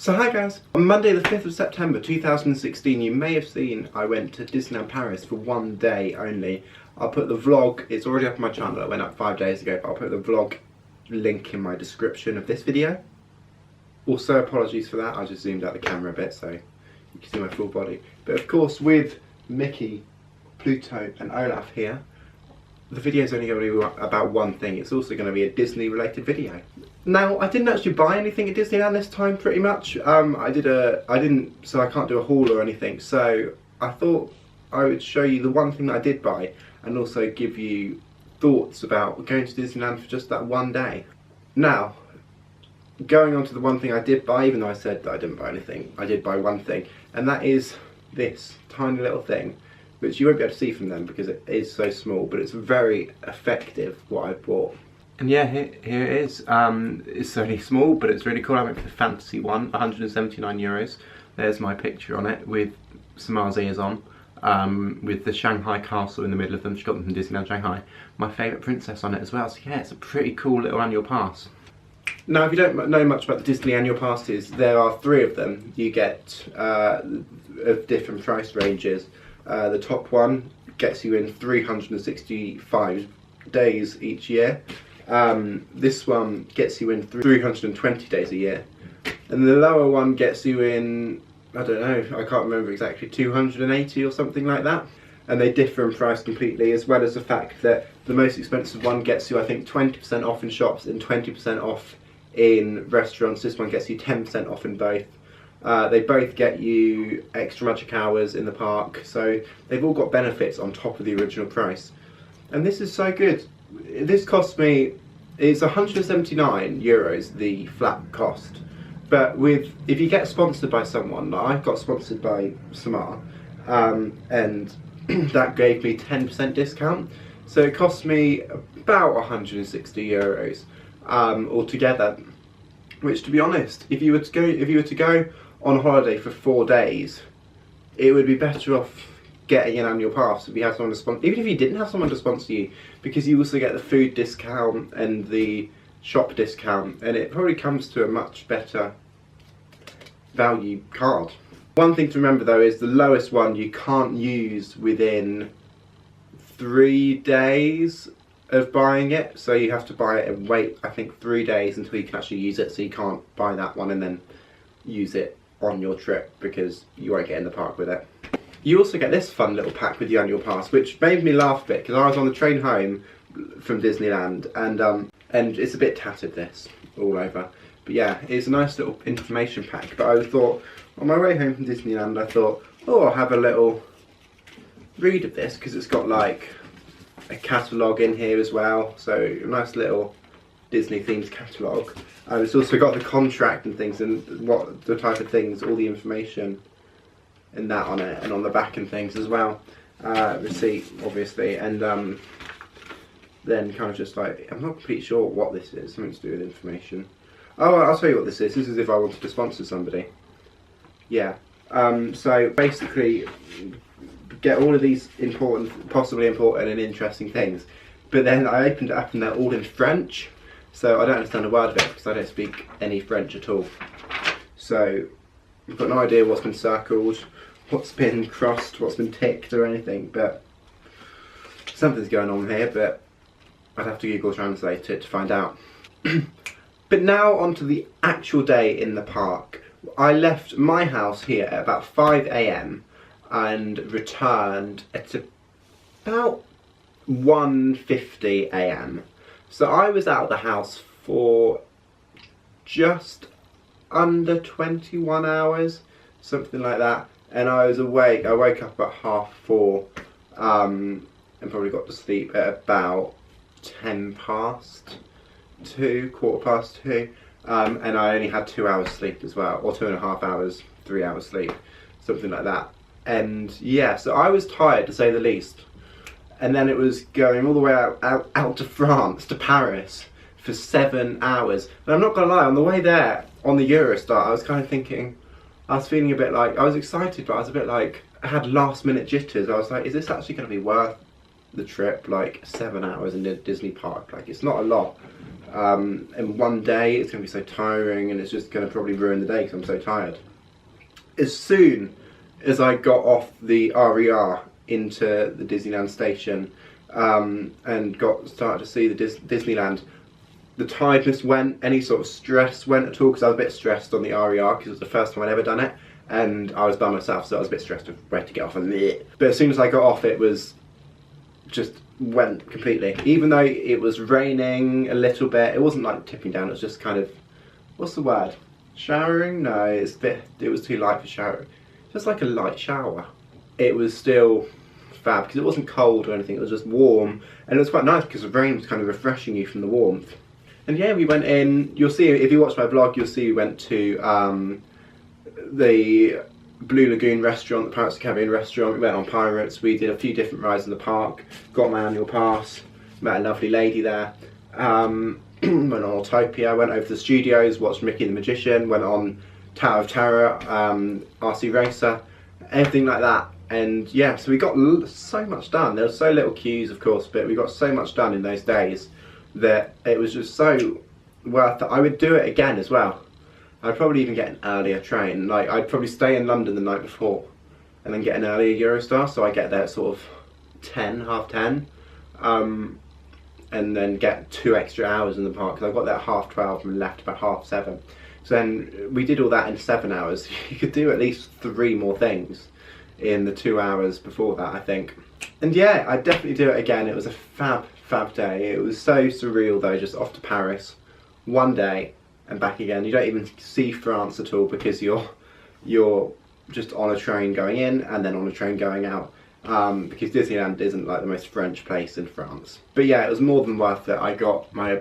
So hi guys, on Monday the 5th of September 2016 you may have seen I went to Disneyland Paris for one day only. I'll put the vlog, it's already up on my channel, it went up 5 days ago, but I'll put the vlog link in my description of this video. Also apologies for that, I just zoomed out the camera a bit so you can see my full body. But of course with Mickey, Pluto and Olaf here, the video is only going to be about one thing. It's also going to be a Disney related video. Now, I didn't actually buy anything at Disneyland this time, pretty much. I didn't, so I can't do a haul or anything. So I thought I would show you the one thing that I did buy and also give you thoughts about going to Disneyland for just that one day. Now, going on to the one thing I did buy, even though I said that I didn't buy anything, I did buy one thing, and that is this tiny little thing, which you won't be able to see from them because it is so small, but it's very effective what I bought. And yeah, here it is. It's only small, but it's really cool. I went for the fantasy one, 179 euros. There's my picture on it with Samar's ears on, with the Shanghai castle in the middle of them. She got them from Disneyland Shanghai. My favourite princess on it as well. So yeah, it's a pretty cool little annual pass. Now, if you don't know much about the Disney annual passes, there are 3 of them. You get of different price ranges. The top one gets you in 365 days each year. This one gets you in 320 days a year. And the lower one gets you in, I don't know, I can't remember exactly, 280 or something like that. And they differ in price completely, as well as the fact that the most expensive one gets you, I think, 20% off in shops and 20% off in restaurants. This one gets you 10% off in both. They both get you extra magic hours in the park, so they've all got benefits on top of the original price. And this is so good. This cost me, it's 179 euros, the flat cost. But if you get sponsored by someone, like I got sponsored by Samar, and that gave me 10% discount. So it cost me about 160 euros altogether. Which, to be honest, if you were to go on holiday for 4 days, it would be better off getting an annual pass if you have someone to sponsor, even if you didn't have someone to sponsor you, because you also get the food discount and the shop discount, and it probably comes to a much better value card. One thing to remember though is the lowest one you can't use within 3 days of buying it, so you have to buy it and wait, I think, 3 days until you can actually use it, so you can't buy that one and then use it on your trip because you won't get in the park with it. You also get this fun little pack with the annual pass, which made me laugh a bit because I was on the train home from Disneyland and it's a bit tattered, this all over, but yeah, it's a nice little information pack. But I thought on my way home from Disneyland, I thought, oh, I'll have a little read of this because it's got like a catalogue in here as well, so a nice little Disney themed catalogue. It's also got the contract and things and what the type of things, all the information and that on it, and on the back and things as well. Receipt obviously, and then kind of just like, I'm not completely sure what this is, something to do with information. Oh, I'll tell you what this is. This is if I wanted to sponsor somebody. Yeah, so basically get all of these important, possibly important and interesting things, but then I opened it up and they're all in French. So I don't understand a word of it because I don't speak any French at all. So I've got no idea what's been circled, what's been crossed, what's been ticked or anything, but something's going on here, but I'd have to Google Translate it to find out. But now onto the actual day in the park. I left my house here at about 5 AM and returned at about 1:50 AM. So I was out of the house for just under 21 hours, something like that, and I was awake. I woke up at 4:30 and probably got to sleep at about 2, 2:15, and I only had 2 hours sleep as well, or 2.5 hours, 3 hours sleep, something like that. And yeah, so I was tired to say the least. And then it was going all the way out to France, to Paris, for 7 hours. And I'm not gonna lie, on the way there, on the Eurostar, I was kind of thinking, I was feeling a bit like, I was excited, but I was a bit like, I had last minute jitters. I was like, is this actually gonna be worth the trip, like 7 hours in Disney Park. Like, it's not a lot. In one day, it's going to be so tiring, and it's just going to probably ruin the day because I'm so tired. As soon as I got off the RER into the Disneyland station and started to see the Disneyland, the tiredness went, any sort of stress went at all, because I was a bit stressed on the RER because it was the first time I'd ever done it, and I was by myself, so I was a bit stressed of where to get off. But as soon as I got off, it was just went completely. Even though it was raining a little bit, it wasn't like tipping down, it was just kind of, what's the word? Showering? No, it was too light for showering. Just like a light shower. It was still fab because it wasn't cold or anything, it was just warm, and it was quite nice because the rain was kind of refreshing you from the warmth. And yeah, we went in, you'll see, if you watch my vlog, you'll see we went to the Blue Lagoon restaurant, the Pirates of the Caribbean restaurant. We went on Pirates, we did a few different rides in the park, got my annual pass, met a lovely lady there. Went on Autopia, went over to the studios, watched Mickey the Magician, went on Tower of Terror, RC Racer, everything like that. And yeah, so we got so much done. There were so little queues, of course, but we got so much done in those days that it was just so worth it. I would do it again as well. I'd probably even get an earlier train. Like, I'd probably stay in London the night before and then get an earlier Eurostar, so I get there at sort of 10, half 10, and then get 2 extra hours in the park, because I got there at half 12 and left about half 7. So then we did all that in 7 hours. You could do at least 3 more things in the 2 hours before that, I think. And yeah, I'd definitely do it again. It was a fab day. It was so surreal though, just off to Paris, one day and back again. You don't even see France at all because you're just on a train going in and then on a train going out, because Disneyland isn't like the most French place in France. But yeah, it was more than worth it. I got my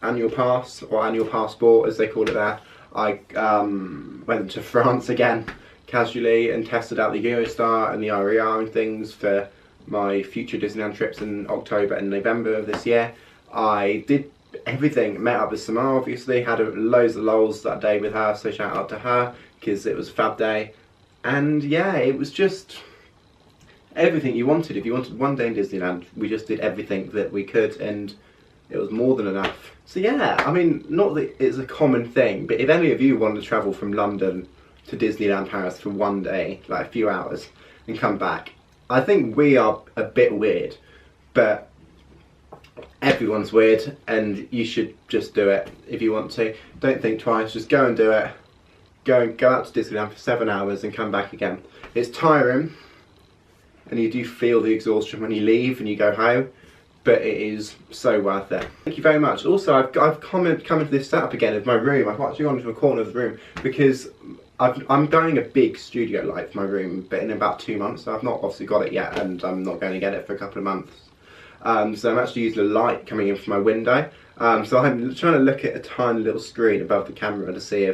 annual pass, or annual passport as they call it there. I went to France again casually and tested out the Eurostar and the RER and things for my future Disneyland trips in October and November of this year. I did everything, met up with Samar obviously, had loads of lols that day with her, so shout out to her because it was a fab day. And yeah, it was just everything you wanted. If you wanted one day in Disneyland, we just did everything that we could, and it was more than enough. So yeah, I mean, not that it's a common thing, but if any of you want to travel from London to Disneyland Paris for one day, like a few hours, and come back, I think we are a bit weird, but everyone's weird, and you should just do it if you want to. Don't think twice, just go and do it. Go out to Disneyland for 7 hours and come back again. It's tiring, and you do feel the exhaustion when you leave and you go home, but it is so worth it. Thank you very much. Also, I've come into this setup again of my room. I've actually gone into a corner of the room because I'm going a big studio light for my room, but in about 2 months, so I've not obviously got it yet, and I'm not going to get it for a couple of months. So I'm actually using a light coming in from my window. So I'm trying to look at a tiny little screen above the camera to see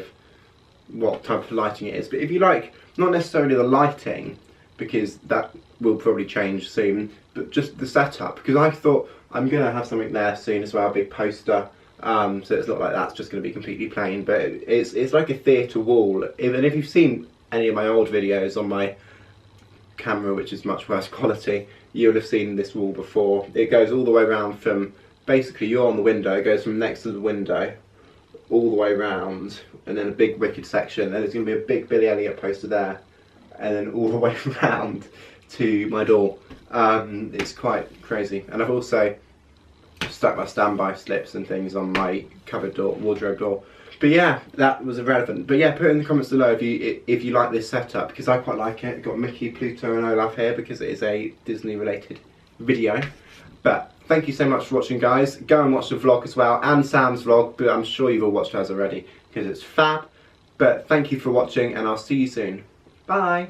what type of lighting it is. But if you like, not necessarily the lighting, because that will probably change soon, but just the setup, because I thought I'm going to have something there soon as well, a big poster. So it's not like that's just going to be completely plain, but it's like a theatre wall. And if you've seen any of my old videos on my camera, which is much worse quality, you'll have seen this wall before. It goes all the way around from, basically you're on the window, it goes from next to the window all the way around, and then a big wicked section, then there's going to be a big Billy Elliot poster there, and then all the way around to my door. It's quite crazy. And I've also stuck my standby slips and things on my cupboard door, wardrobe door. But yeah, that was irrelevant. But yeah, put in the comments below if you like this setup, because I quite like it. Got Mickey, Pluto and Olaf here because it is a Disney related video. But thank you so much for watching, guys. Go and watch the vlog as well, and Sam's vlog, but I'm sure you've all watched ours already because it's fab. But thank you for watching, and I'll see you soon. Bye.